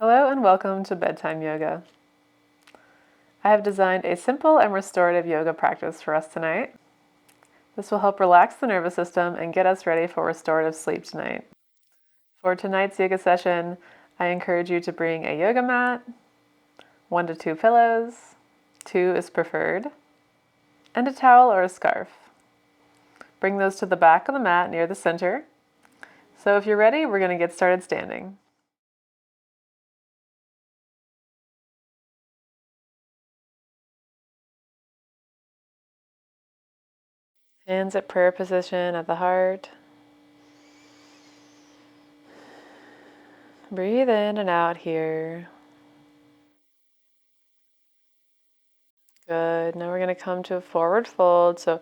Hello and welcome to Bedtime Yoga. I have designed a simple and restorative yoga practice for us tonight. This will help relax the nervous system and get us ready for restorative sleep tonight. For tonight's yoga session, I encourage you to bring a yoga mat, 1 to 2 pillows, 2 is preferred, and a towel or a scarf. Bring those to the back of the mat near the center. So if you're ready, we're going to get started standing. Hands at prayer position at the heart. Breathe in and out here. Good. Now we're going to come to a forward fold. So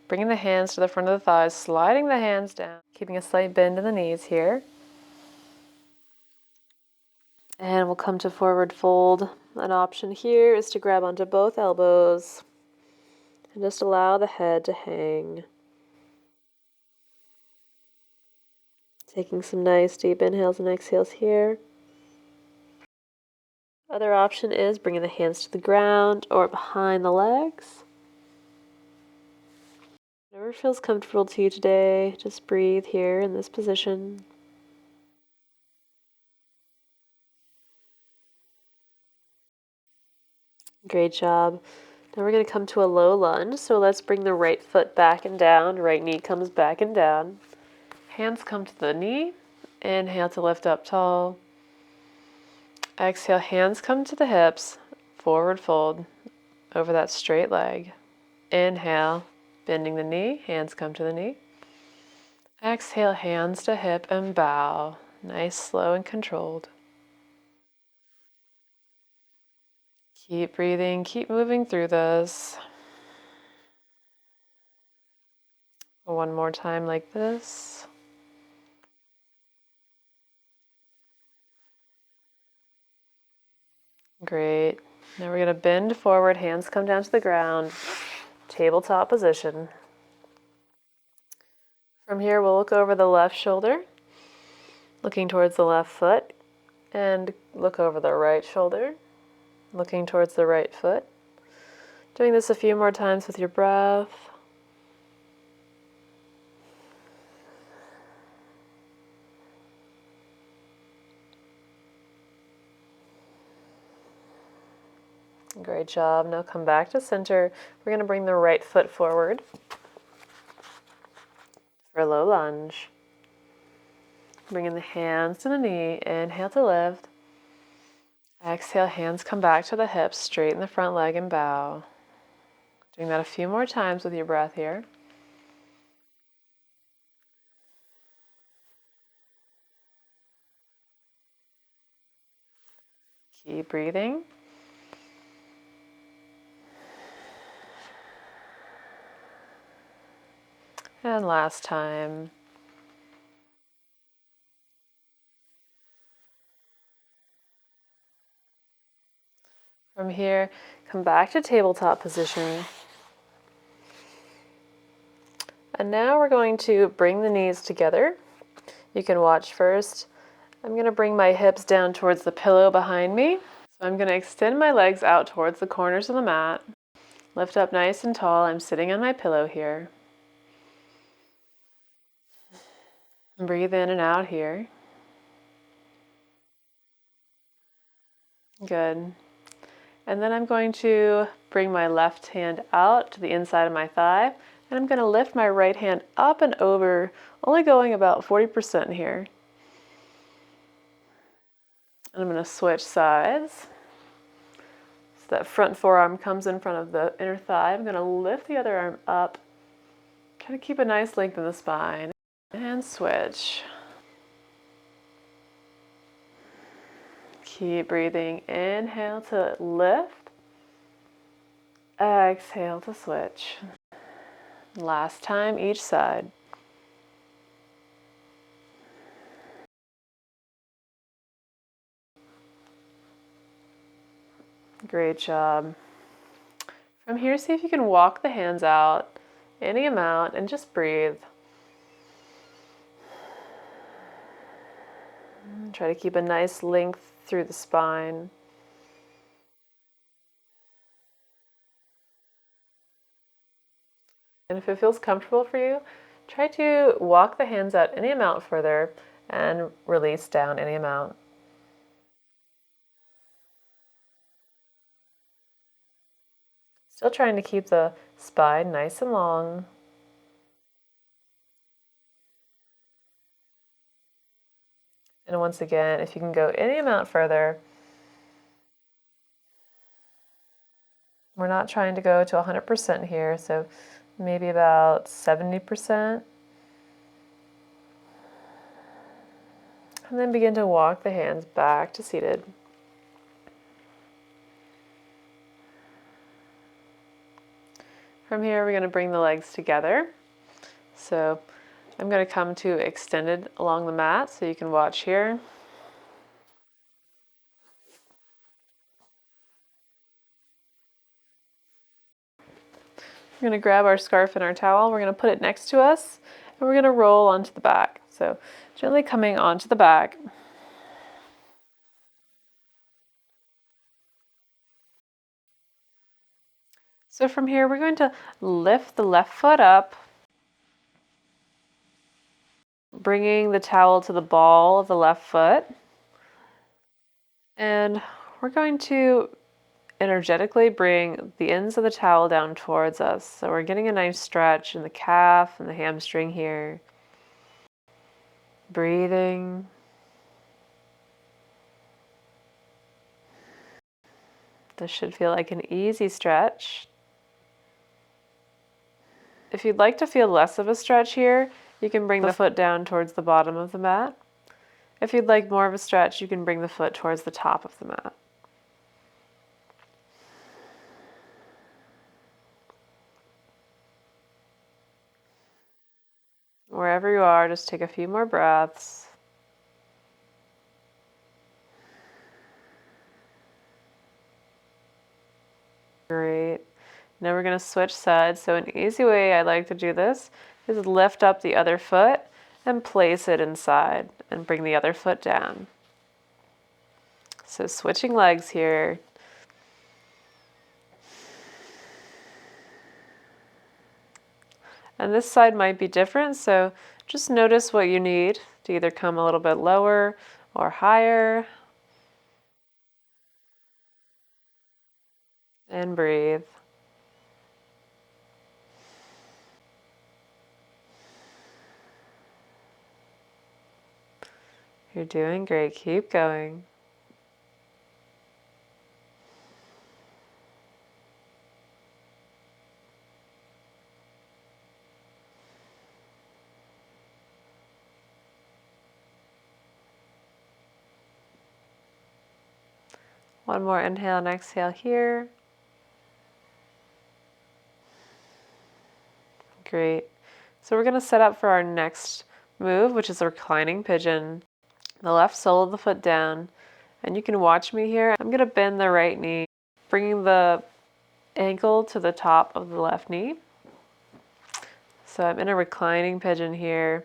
bringing the hands to the front of the thighs, sliding the hands down, keeping a slight bend in the knees here. And we'll come to forward fold. An option here is to grab onto both elbows and just allow the head to hang. Taking some nice deep inhales and exhales here. Other option is bringing the hands to the ground or behind the legs. Whatever feels comfortable to you today, just breathe here in this position. Great job. Now we're going to come to a low lunge, so let's bring the right foot back and down, right knee comes back and down. Hands come to the knee, inhale to lift up tall. Exhale, hands come to the hips, forward fold over that straight leg. Inhale, bending the knee, hands come to the knee. Exhale, hands to hip and bow. Nice, slow and controlled. Keep breathing, keep moving through this. One more time like this. Great. Now we're going to bend forward, hands come down to the ground, tabletop position. From here, we'll look over the left shoulder, looking towards the left foot, and look over the right shoulder, looking towards the right foot. Doing this a few more times with your breath. Great job. Now come back to center. We're going to bring the right foot forward for a low lunge. Bringing the hands to the knee. Inhale to lift. Exhale, hands come back to the hips, straighten the front leg and bow. Doing that a few more times with your breath here. Keep breathing. And last time. From here, come back to tabletop position. And now we're going to bring the knees together. You can watch first. I'm going to bring my hips down towards the pillow behind me. So I'm going to extend my legs out towards the corners of the mat. Lift up nice and tall. I'm sitting on my pillow here. Breathe in and out here. Good. And then I'm going to bring my left hand out to the inside of my thigh, and I'm going to lift my right hand up and over, only going about 40% here. And I'm going to switch sides. So that front forearm comes in front of the inner thigh. I'm going to lift the other arm up. Try to keep a nice length in the spine. And switch. Keep breathing. Inhale to lift. Exhale to switch. Last time each side. Great job. From here, see if you can walk the hands out any amount and just breathe. Try to keep a nice length through the spine. And if it feels comfortable for you, try to walk the hands out any amount further and release down any amount. Still trying to keep the spine nice and long. And once again, if you can go any amount further, we're not trying to go to 100% here, so maybe about 70%. And then begin to walk the hands back to seated. From here, we're going to bring the legs together. So I'm going to come to extended along the mat, so you can watch here. We're going to grab our scarf and our towel. We're going to put it next to us, and we're going to roll onto the back. So gently coming onto the back. So from here, we're going to lift the left foot up, bringing the towel to the ball of the left foot. And we're going to energetically bring the ends of the towel down towards us. So we're getting a nice stretch in the calf and the hamstring here. Breathing. This should feel like an easy stretch. If you'd like to feel less of a stretch here, you can bring the foot down towards the bottom of the mat. If you'd like more of a stretch, you can bring the foot towards the top of the mat. Wherever you are, just take a few more breaths. Great. Now we're going to switch sides. So an easy way I like to do this is lift up the other foot and place it inside and bring the other foot down. So switching legs here. And this side might be different, so just notice what you need to either come a little bit lower or higher. And breathe. You're doing great. Keep going. One more inhale and exhale here. Great. So we're going to set up for our next move, which is a reclining pigeon. The left sole of the foot down. And you can watch me here. I'm going to bend the right knee, bringing the ankle to the top of the left knee. So I'm in a reclining pigeon here.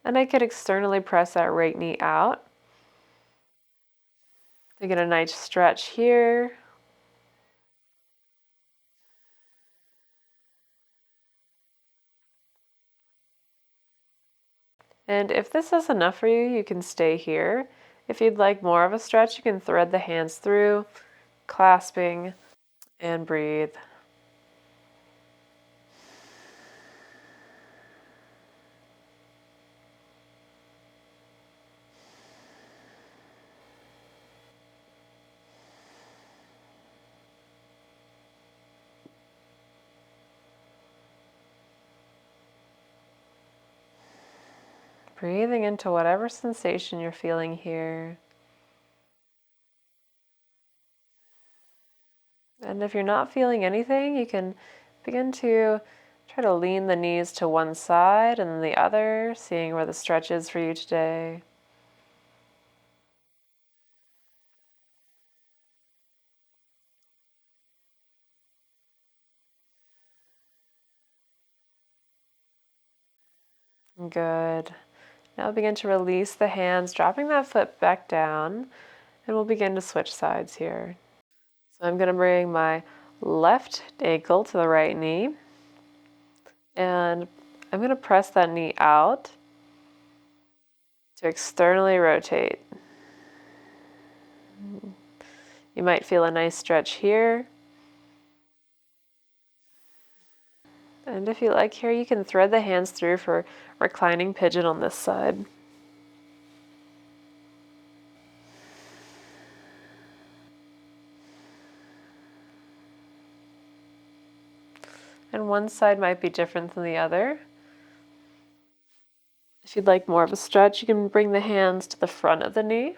And I could externally press that right knee out to get a nice stretch here. And if this is enough for you, you can stay here. If you'd like more of a stretch, you can thread the hands through, clasping, and breathe. Breathing into whatever sensation you're feeling here. And if you're not feeling anything, you can begin to try to lean the knees to one side and then the other, seeing where the stretch is for you today. Good. Now begin to release the hands, dropping that foot back down. And we'll begin to switch sides here. So I'm going to bring my left ankle to the right knee, and I'm going to press that knee out to externally rotate. You might feel a nice stretch here. And if you like here, you can thread the hands through for reclining pigeon on this side. And one side might be different than the other. If you'd like more of a stretch, you can bring the hands to the front of the knee.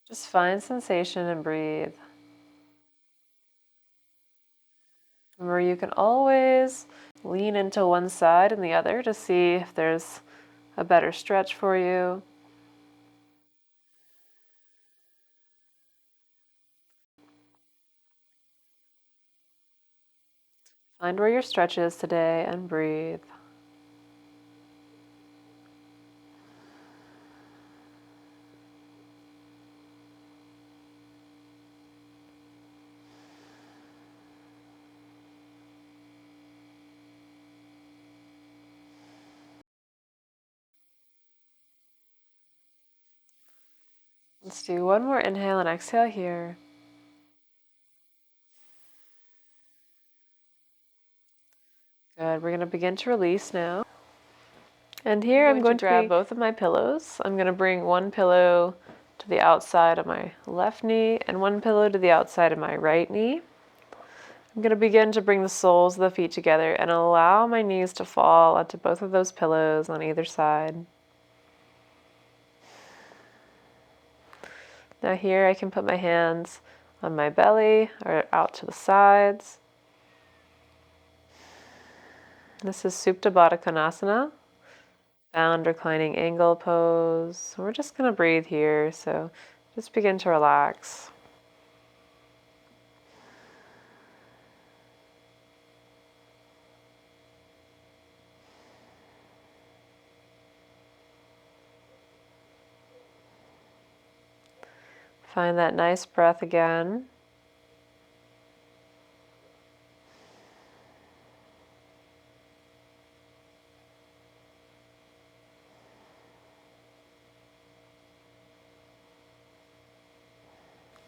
Just find sensation and breathe. Remember, you can always lean into one side and the other to see if there's a better stretch for you. Find where your stretch is today and breathe. Let's do one more inhale and exhale here. Good. We're going to begin to release now. And here I'm going to grab both of my pillows. I'm going to bring one pillow to the outside of my left knee and one pillow to the outside of my right knee. I'm going to begin to bring the soles of the feet together and allow my knees to fall onto both of those pillows on either side. Now here I can put my hands on my belly or out to the sides. This is Supta Baddha Konasana, bound reclining angle pose. We're just going to breathe here, so just begin to relax. Find that nice breath again.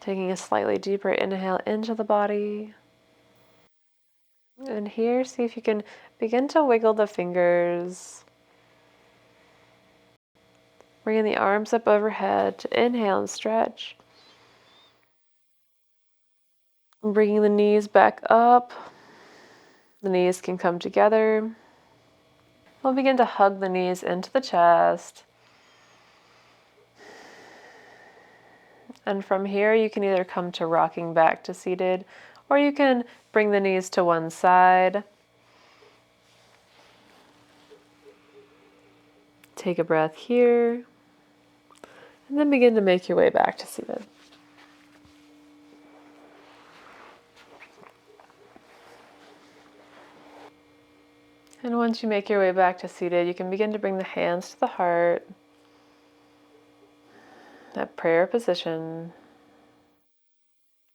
Taking a slightly deeper inhale into the body. And here, see if you can begin to wiggle the fingers. Bringing the arms up overhead to inhale and stretch. And bringing the knees back up. The knees can come together. We'll begin to hug the knees into the chest. And from here, you can either come to rocking back to seated, or you can bring the knees to one side. Take a breath here, and then begin to make your way back to seated. And once you make your way back to seated, you can begin to bring the hands to the heart. That prayer position.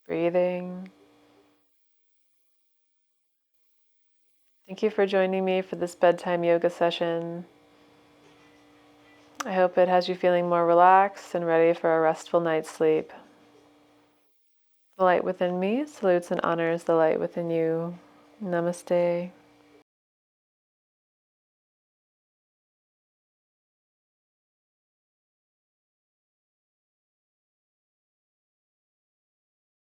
Breathing. Thank you for joining me for this bedtime yoga session. I hope it has you feeling more relaxed and ready for a restful night's sleep. The light within me salutes and honors the light within you. Namaste.